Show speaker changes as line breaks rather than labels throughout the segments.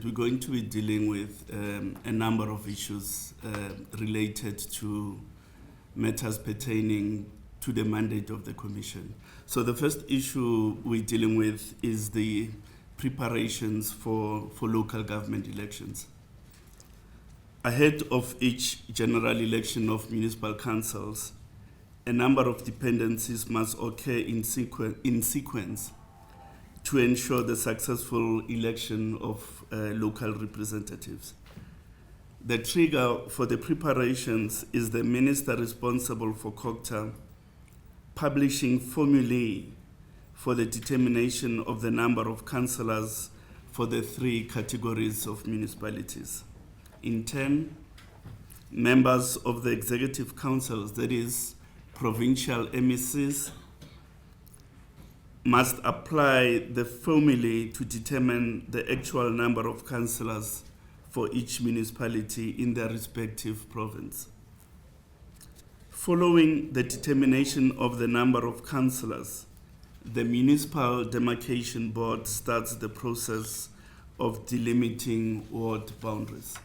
We're going to be dealing with a number of issues related to matters pertaining to the mandate of the Commission. So the first issue we're dealing with is the preparations for local government elections. Ahead of each general election of municipal councils, a number of dependencies must occur in sequence to ensure the successful election of local representatives. The trigger for the preparations is the minister responsible for COGTA publishing formulae for the determination of the number of councillors for the three categories of municipalities. In turn, members of the executive councils, that is, provincial MECs, must apply the formulae to determine the actual number of councillors for each municipality in their respective province. Following the determination of the number of councillors, the Municipal Demarcation Board starts the process of delimiting ward boundaries.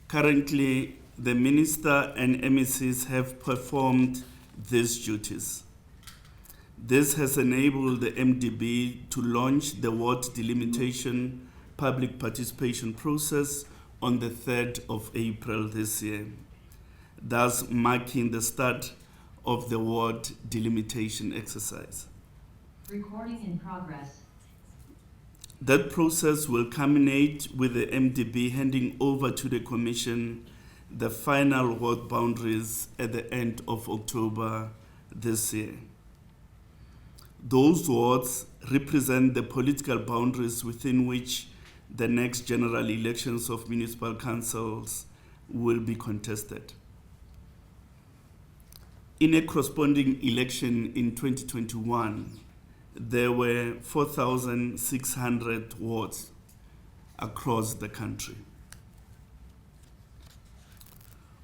Currently, the Minister and MECs have performed these duties. This has enabled the MDB to launch the ward delimitation public participation process on the 3rd of April this year, thus marking the start of the ward delimitation exercise.
Recording in progress.
That process will culminate with the MDB handing over to the Commission the final ward boundaries at the end of October this year. Those wards represent the political boundaries within which the next general elections of municipal councils will be contested. In a corresponding election in 2021, there were 4,600 wards across the country.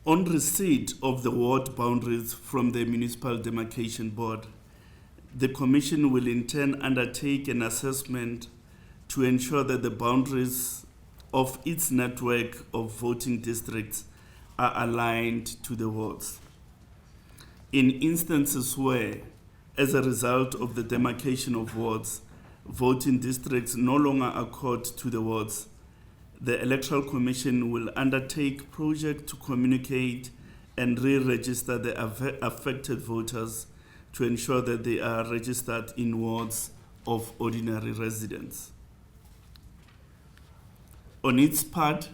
On receipt of the ward boundaries from the Municipal Demarcation Board, the Commission will in turn undertake an assessment to ensure that the boundaries of its network of voting districts are aligned to the wards. In instances where, as a result of the demarcation of wards, voting districts no longer accord to the wards, the Electoral Commission will undertake projects to communicate and re-register the affected voters to ensure that they are registered in wards of ordinary residents. On its part,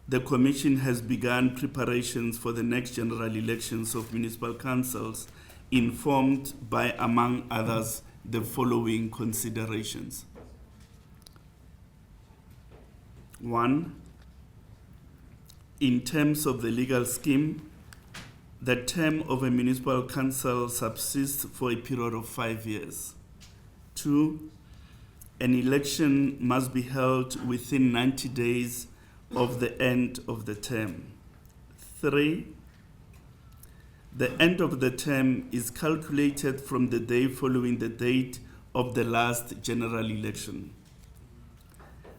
the Commission has begun preparations for the next general elections of municipal councils, informed by, among others, the following considerations. 1, in terms of the legal scheme, the term of a municipal council subsists for a period of 5 years. 2, an election must be held within 90 days of the end of the term. 3, the end of the term is calculated from the day following the date of the last general election.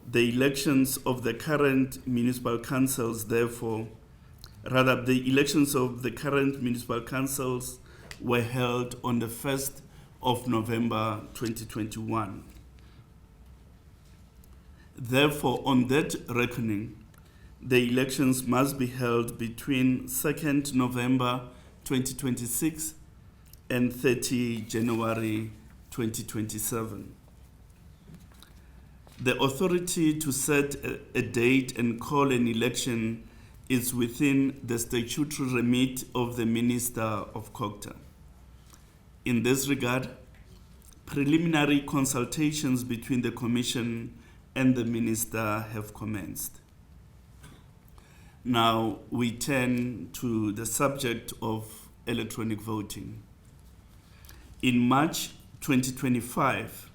The elections of the current municipal councils, therefore, the elections of the current municipal councils were held on the 1st of November 2021. Therefore, on that reckoning, the elections must be held between 2nd November 2026 and 30 January 2027. The authority to set a date and call an election is within the statutory remit of the Minister of COGTA. In this regard, preliminary consultations between the Commission and the Minister have commenced. Now we turn to the subject of electronic voting. In March 2025,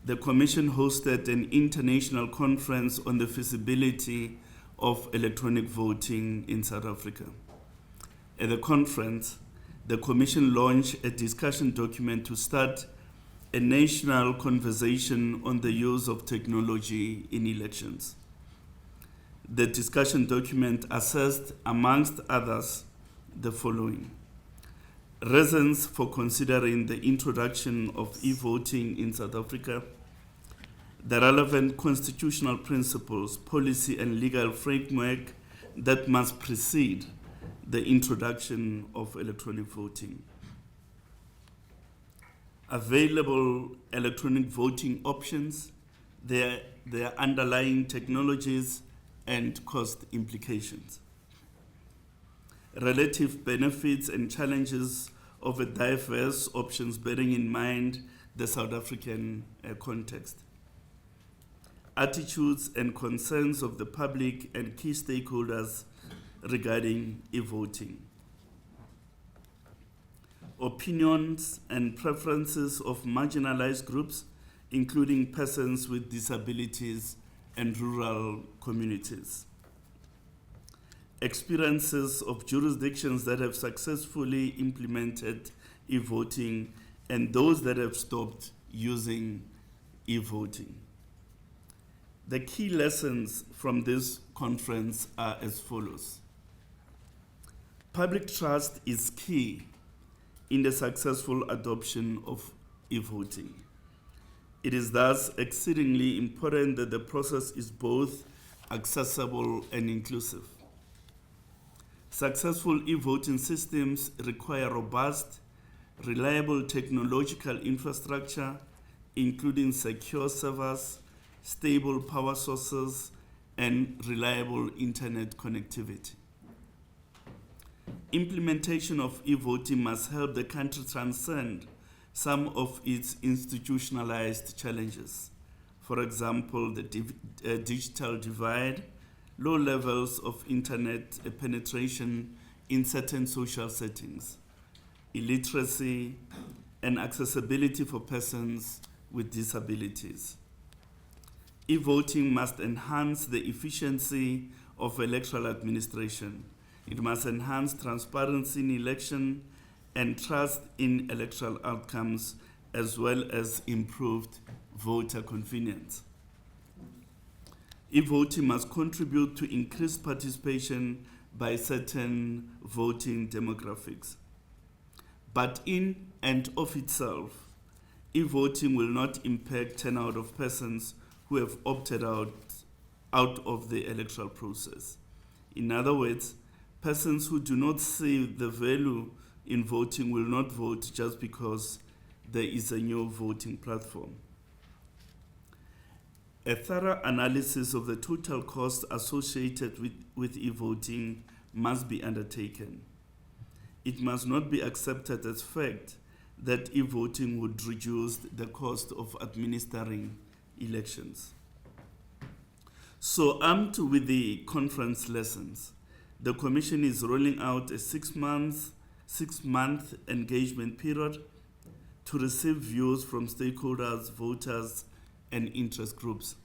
the Commission hosted an international conference on the feasibility of electronic voting in South Africa. At the conference, the Commission launched a discussion document to start a national conversation on the use of technology in elections. The discussion document assessed, amongst others, the following: reasons for considering the introduction of e-voting in South Africa, the relevant constitutional principles, policy, and legal framework that must precede the introduction of electronic voting, available electronic voting options, their underlying technologies, and cost implications, relative benefits and challenges of a diverse options bearing in mind the South African context, attitudes and concerns of the public and key stakeholders regarding e-voting, opinions and preferences of marginalized groups, including persons with disabilities and rural communities, experiences of jurisdictions that have successfully implemented e-voting and those that have stopped using e-voting. The key lessons from this conference are as follows. Public trust is key in the successful adoption of e-voting. It is thus exceedingly important that the process is both accessible and inclusive. Successful e-voting systems require robust, reliable technological infrastructure, including secure servers, stable power sources, and reliable internet connectivity. Implementation of e-voting must help the country transcend some of its institutionalized challenges. For example, the digital divide, low levels of internet penetration in certain social settings, illiteracy, and accessibility for persons with disabilities. E-voting must enhance the efficiency of electoral administration. It must enhance transparency in election and trust in electoral outcomes, as well as improved voter convenience. E-voting must contribute to increased participation by certain voting demographics. But in and of itself, e-voting will not impact turnout of persons who have opted out of the electoral process. In other words, persons who do not see the value in voting will not vote just because there is a new voting platform. A thorough analysis of the total cost associated with e-voting must be undertaken. It must not be accepted as fact that e-voting would reduce the cost of administering elections. So, armed with the conference lessons, the Commission is rolling out a six-month engagement period to receive views from stakeholders, voters, and interest groups.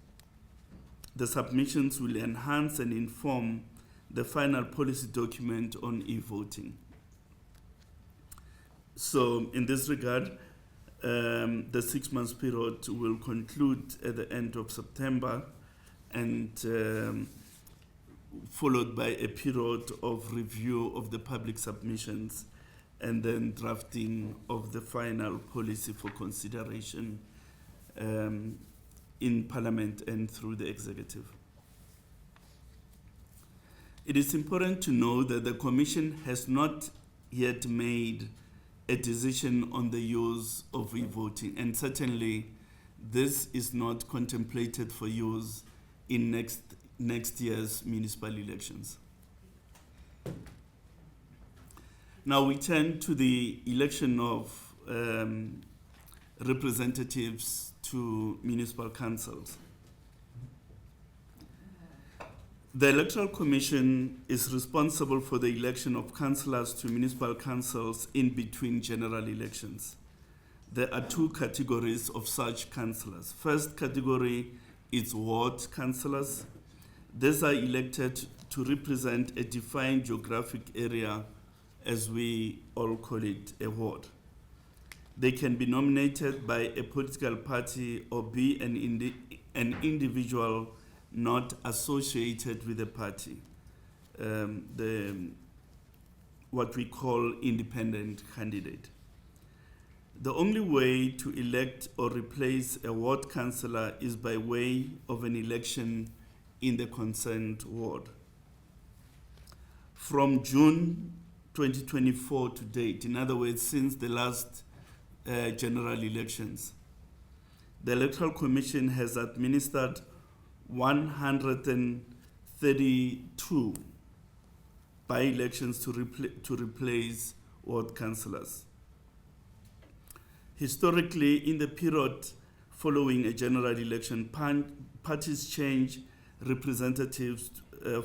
The submissions will enhance and inform the final policy document on e-voting. So, in this regard, the 6 months period will conclude at the end of September, and followed by a period of review of the public submissions and then drafting of the final policy for consideration in Parliament and through the executive. It is important to know that the Commission has not yet made a decision on the use of e-voting, and certainly this is not contemplated for use in next year's municipal elections. Now we turn to the election of representatives to municipal councils. The Electoral Commission is responsible for the election of councillors to municipal councils in between general elections. There are two categories of such councillors. First category is ward councillors. These are elected to represent a defined geographic area, as we all call it, a ward. They can be nominated by a political party or be an individual not associated with a party, what we call independent candidate. The only way to elect or replace a ward councillor is by way of an election in the concerned ward. From June 2024 to date, in other words, since the last general elections, the Electoral Commission has administered 132 by-elections to replace ward councillors. Historically, in the period following a general election, parties change representatives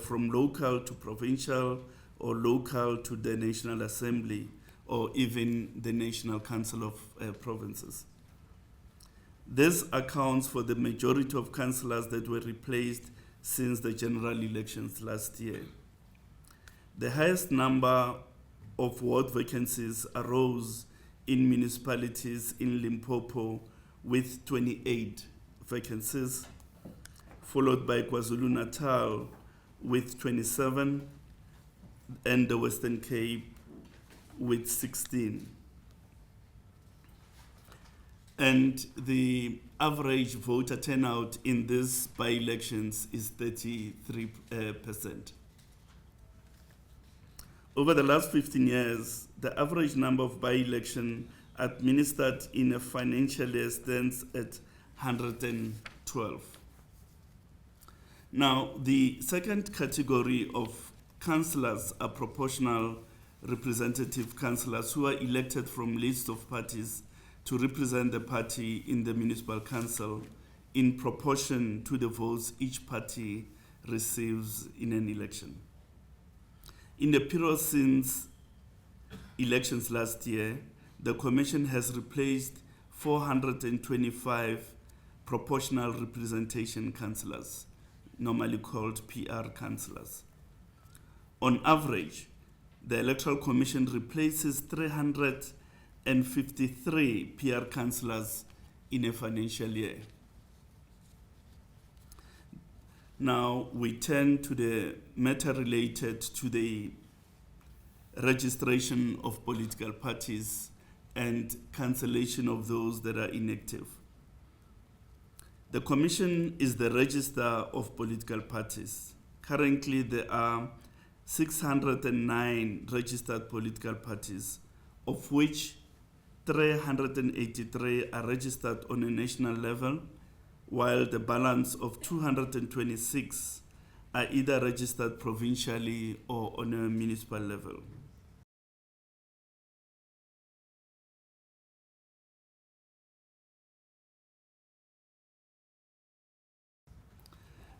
from local to provincial or local to the National Assembly or even the National Council of Provinces. This accounts for the majority of councillors that were replaced since the general elections last year. The highest number of ward vacancies arose in municipalities in Limpopo with 28 vacancies, followed by KwaZulu-Natal with 27 and the Western Cape with 16. And the average voter turnout in these by-elections is 33%. Over the last 15 years, the average number of by-election administered in a financial year stands at 112. Now, the second category of councillors are proportional representative councillors who are elected from lists of parties to represent the party in the municipal council in proportion to the votes each party receives in an election. In the period since elections last year, the Commission has replaced 425 proportional representation councillors, normally called PR councillors. On average, the Electoral Commission replaces 353 PR councillors in a financial year. Now we turn to the matter related to the registration of political parties and cancellation of those that are inactive. The Commission is the register of political parties. Currently, there are 609 registered political parties, of which 383 are registered on a national level, while the balance of 226 are either registered provincially or on a municipal level.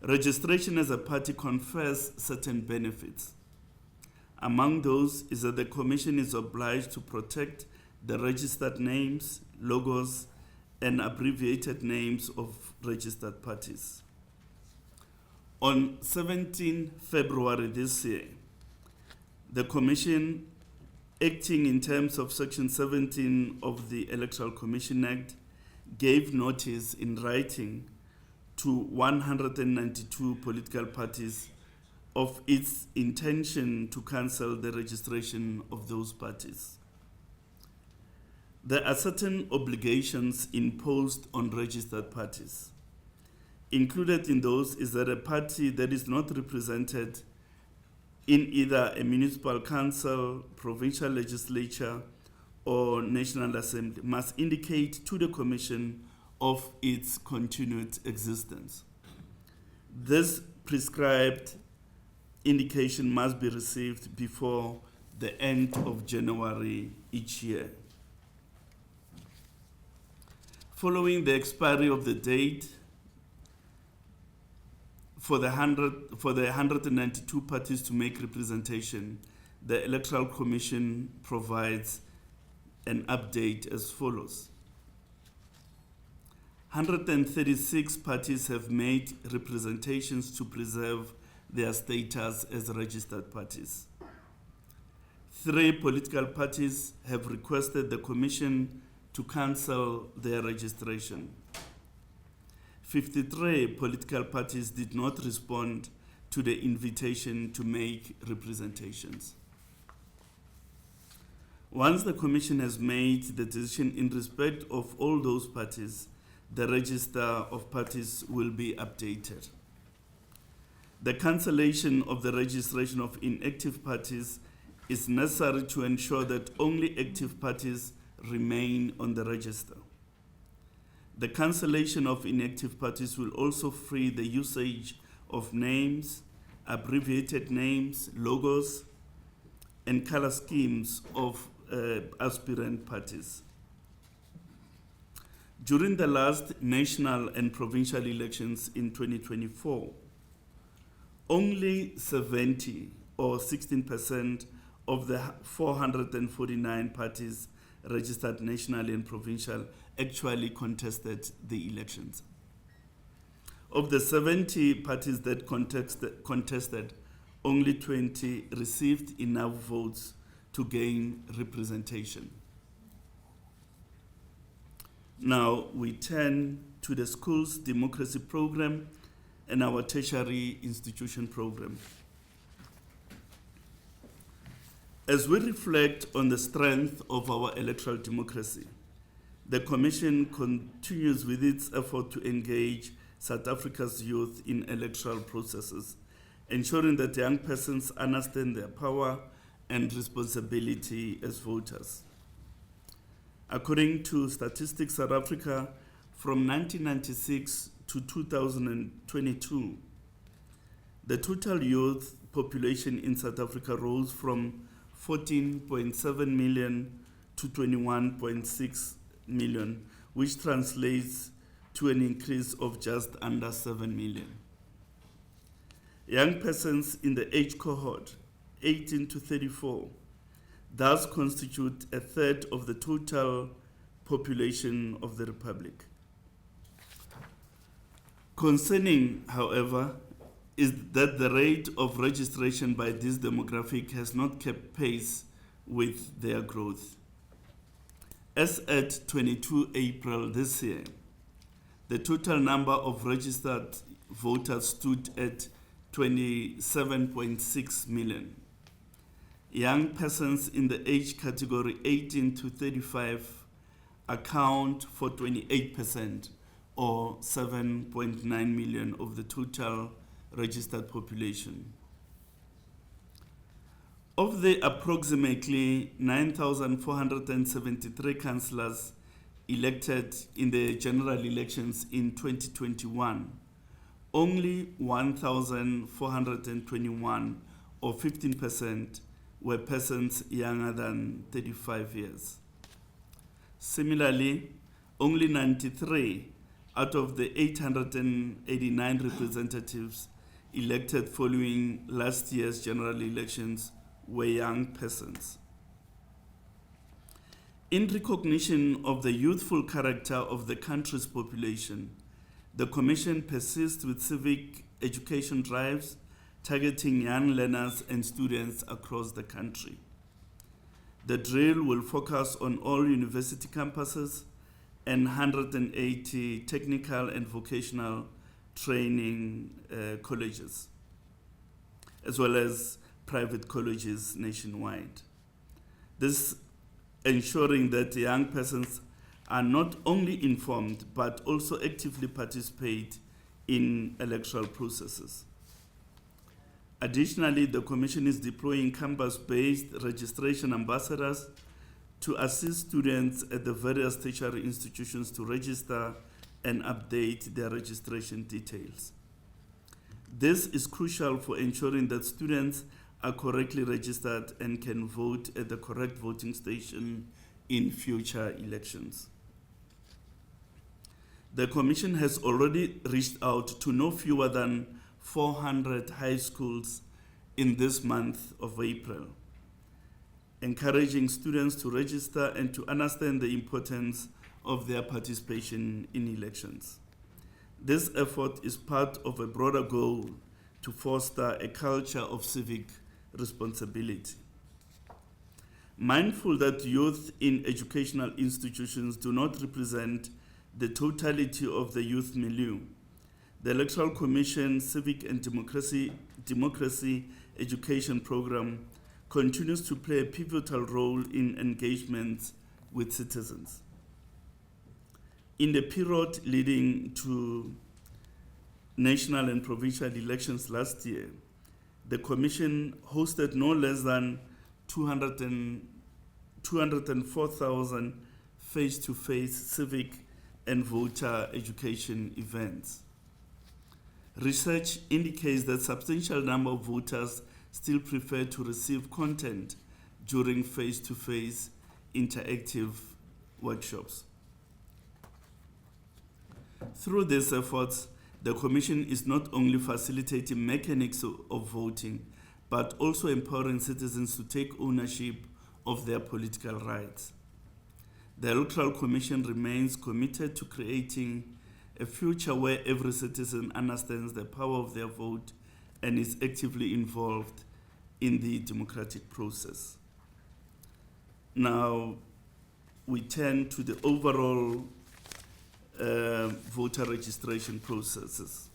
Registration as a party confers certain benefits. Among those is that the Commission is obliged to protect the registered names, logos, and abbreviated names of registered parties. On 17 February this year, the Commission, acting in terms of Section 17 of the Electoral Commission Act, gave notice in writing to 192 political parties of its intention to cancel the registration of those parties. There are certain obligations imposed on registered parties. Included in those is that a party that is not represented in either a municipal council, provincial legislature, or National Assembly must indicate to the Commission of its continued existence. This prescribed indication must be received before the end of January each year. Following the expiry of the date for the 192 parties to make representation, the Electoral Commission provides an update as follows. 136 parties have made representations to preserve their status as registered parties. 3 political parties have requested the Commission to cancel their registration. 53 political parties did not respond to the invitation to make representations. Once the Commission has made the decision in respect of all those parties, the register of parties will be updated. The cancellation of the registration of inactive parties is necessary to ensure that only active parties remain on the register. The cancellation of inactive parties will also free the usage of names, abbreviated names, logos, and color schemes of aspirant parties. During the last national and provincial elections in 2024, only 70 or 16% of the 449 parties registered nationally and provincial actually contested the elections. Of the 70 parties that contested, only 20 received enough votes to gain representation. Now we turn to the schools democracy program and our tertiary institution program. As we reflect on the strength of our electoral democracy, the Commission continues with its effort to engage South Africa's youth in electoral processes, ensuring that young persons understand their power and responsibility as voters. According to Statistics South Africa, from 1996 to 2022, the total youth population in South Africa rose from 14.7 million to 21.6 million, which translates to an increase of just under 7 million. Young persons in the age cohort 18 to 34 thus constitute a third of the total population of the Republic. Concerning, however, is that the rate of registration by this demographic has not kept pace with their growth. As at 22 April this year, the total number of registered voters stood at 27.6 million. Young persons in the age category 18 to 35 account for 28% or 7.9 million of the total registered population. Of the approximately 9,473 councillors elected in the general elections in 2021, only 1,421 or 15% were persons younger than 35 years. Similarly, only 93 out of the 889 representatives elected following last year's general elections were young persons. In recognition of the youthful character of the country's population, the Commission persists with civic education drives targeting young learners and students across the country. The drill will focus on all university campuses and 180 technical and vocational training colleges, as well as private colleges nationwide. This ensuring that young persons are not only informed but also actively participate in electoral processes. Additionally, the Commission is deploying campus-based registration ambassadors to assist students at the various tertiary institutions to register and update their registration details. This is crucial for ensuring that students are correctly registered and can vote at the correct voting station in future elections. The Commission has already reached out to no fewer than 400 high schools in this month of April, encouraging students to register and to understand the importance of their participation in elections. This effort is part of a broader goal to foster a culture of civic responsibility. Mindful that youth in educational institutions do not represent the totality of the youth milieu, the Electoral Commission Civic and Democracy Education Program continues to play a pivotal role in engagement with citizens. In the period leading to national and provincial elections last year, the Commission hosted no less than 204,000 face-to-face civic and voter education events. Research indicates that a substantial number of voters still prefer to receive content during face-to-face interactive workshops. Through these efforts, the Commission is not only facilitating mechanics of voting, but also empowering citizens to take ownership of their political rights. The Electoral Commission remains committed to creating a future where every citizen understands the power of their vote and is actively involved in the democratic process. Now, we turn to the overall voter registration processes.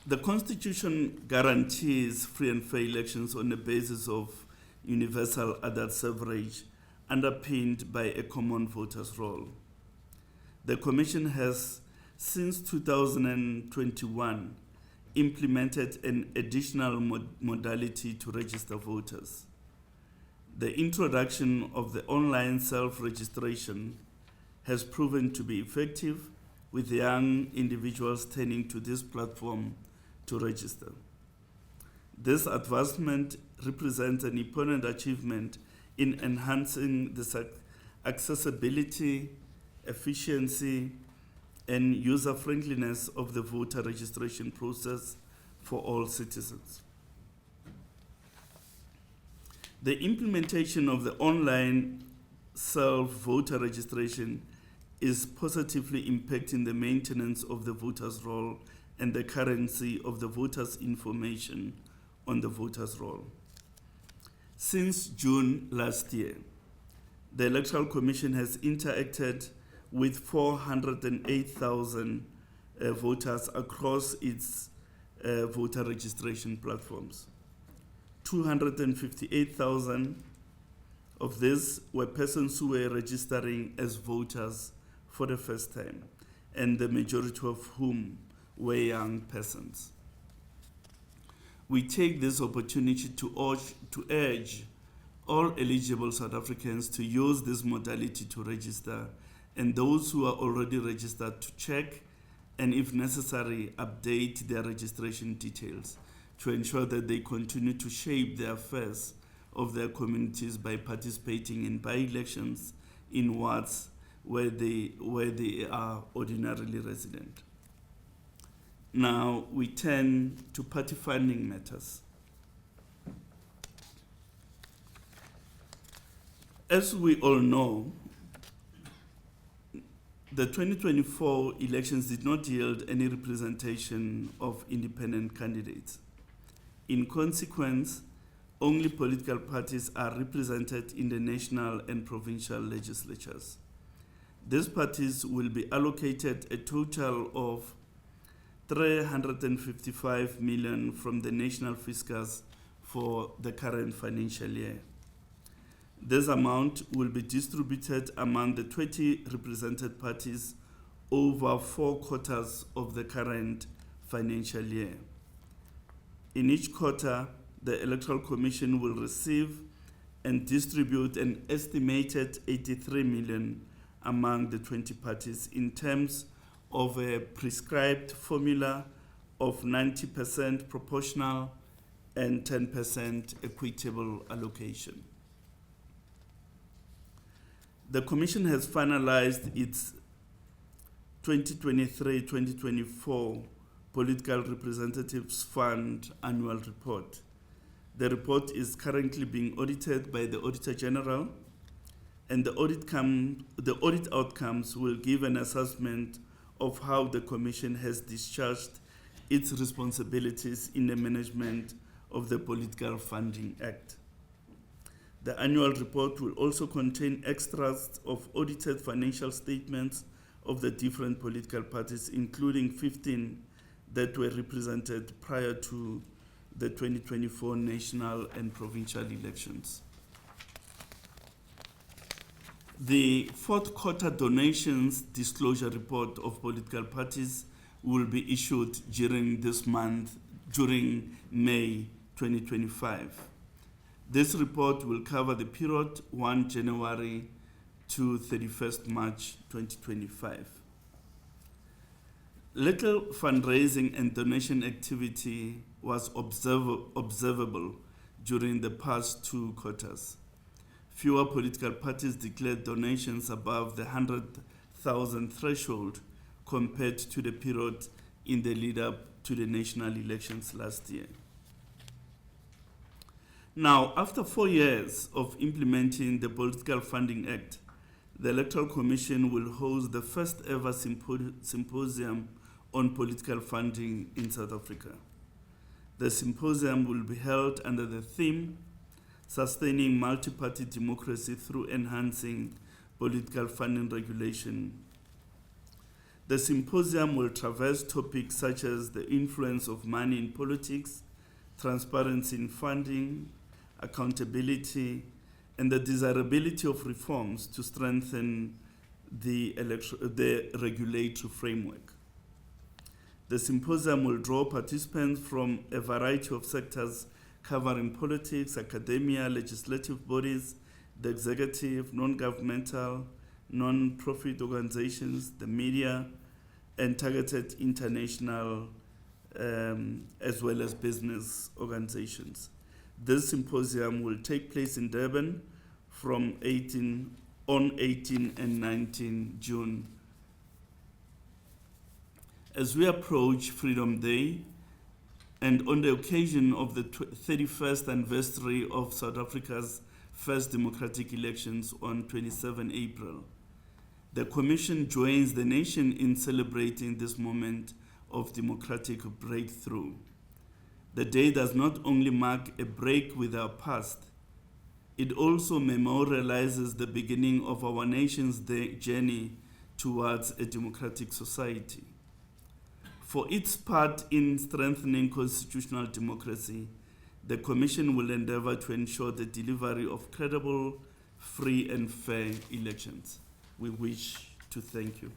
The Constitution guarantees free and fair elections on the basis of universal adult suffrage underpinned by a common voters' roll. The Commission has, since 2021, implemented an additional modality to register voters. The introduction of the online self-registration has proven to be effective, with young individuals turning to this platform to register. This advancement represents an important achievement in enhancing the accessibility, efficiency, and user-friendliness of the voter registration process for all citizens. The implementation of the online self-voter registration is positively impacting the maintenance of the voter's roll and the currency of the voter's information on the voter's roll. Since June last year, the Electoral Commission has interacted with 408,000 voters across its voter registration platforms. 258,000 of these were persons who were registering as voters for the first time, and the majority of whom were young persons. We take this opportunity to urge all eligible South Africans to use this modality to register, and those who are already registered to check and, if necessary, update their registration details to ensure that they continue to shape the affairs of their communities by participating in by-elections in wards where they are ordinarily resident. Now we turn to party funding matters. As we all know, the 2024 elections did not yield any representation of independent candidates. In consequence, only political parties are represented in the national and provincial legislatures. These parties will be allocated a total of 355 million from the national fiscus for the current financial year. This amount will be distributed among the 20 represented parties over 4 quarters of the current financial year. In each quarter, the Electoral Commission will receive and distribute an estimated 83 million among the 20 parties in terms of a prescribed formula of 90% proportional and 10% equitable allocation. The Commission has finalized its 2023-2024 Political Representatives Fund Annual Report. The report is currently being audited by the Auditor General, and the audit outcomes will give an assessment of how the Commission has discharged its responsibilities in the management of the Political Funding Act. The annual report will also contain extracts of audited financial statements of the different political parties, including 15 that were represented prior to the 2024 national and provincial elections. The fourth quarter donations disclosure report of political parties will be issued during this month, during May 2025. This report will cover the period 1 January to 31st March 2025. Little fundraising and donation activity was observable during the past 2 quarters. Fewer political parties declared donations above the 100,000 threshold compared to the period in the lead up to the national elections last year. Now, after 4 years of implementing the Political Funding Act, the Electoral Commission will host the first ever symposium on political funding in South Africa. The symposium will be held under the theme Sustaining Multi-Party Democracy Through Enhancing Political Funding Regulation. The symposium will traverse topics such as the influence of money in politics, transparency in funding, accountability, and the desirability of reforms to strengthen the regulatory framework. The symposium will draw participants from a variety of sectors covering politics, academia, legislative bodies, the executive, non-governmental, non-profit organizations, the media, and targeted international as well as business organizations. This symposium will take place in Durban from 18 and 19 June. As we approach Freedom Day, and on the occasion of the 31st anniversary of South Africa's first democratic elections on 27 April, the Commission joins the nation in celebrating this moment of democratic breakthrough. The day does not only mark a break with our past, it also memorializes the beginning of our nation's journey towards a democratic society. For its part in strengthening constitutional democracy, the Commission will endeavor to ensure the delivery of credible, free and fair elections. We wish to thank you.